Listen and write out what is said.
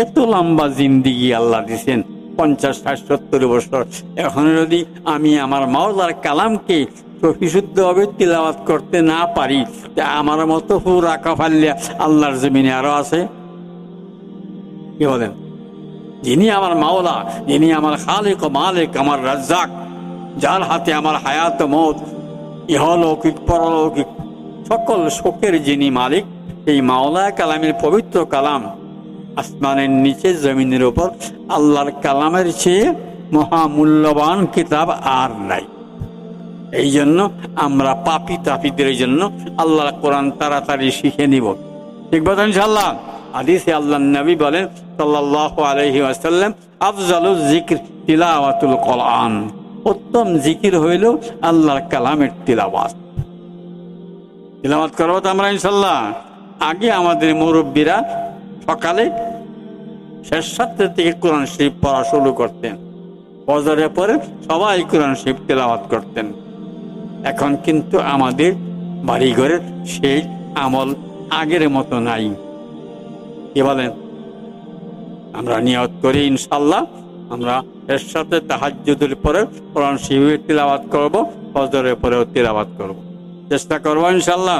এত লম্বা জিন্দিগি আল্লাহ দিছেন, 50, 60, 70 বছর। এখন যদি আমি আমার মাওলার কালামকে বিশুদ্ধভাবে তিলাওয়াত করতে না পারি, তা আমার মতো পুরা কাফালিয়া আল্লাহর জমিনে আরো আছে। কি বলেন? যিনি আমার মাওলা, যিনি আমার খালিক ও মালিক, আমার রাজ্জাক, যার হাতে আমার হায়াত মওত, ইহলৌকিক পরলৌকিক সকল শোকের যিনি মালিক, এই মাওলা কালামের পবিত্র কালাম, আসমানের নিচে জমিনের উপর আল্লাহর কালামের চেয়ে মহামূল্যবান কিতাব আর নাই। এই জন্য আমরা পাপী তাপীদের জন্য আল্লাহর কোরআন তাড়াতাড়ি শিখে নিব। ঠিক বলেন ইনশাআল্লাহ। হাদিসে আল্লাহর নবী বলেন সাল্লাল্লাহু আলাইহি ওয়াসাল্লাম, আফজালুজ যিকর তিলাওয়াতুল কোরআন। উত্তম জিকির হইল আল্লাহর কালামের তিলাওয়াত। তিলাওয়াত করব তো আমরা ইনশাআল্লাহ। আগে আমাদের মুরব্বীরা সকালে শেষ 7 থেকে কোরআন শরীফ পড়া শুরু করতেন, ফজরের পরে সবাই কোরআন শরীফ তিলাওয়াত করতেন। এখন কিন্তু আমাদের বাড়িঘরের সেই আমল আগের মতো নাই। কি বলেন? আমরা নিয়ত করি ইনশাআল্লাহ আমরা এর সাথে তাহাজ্জুদের পরে কোরআন শরীফের তিলাওয়াত করব, ফজরের পরেও তিলাওয়াত করব, চেষ্টা করব ইনশাআল্লাহ।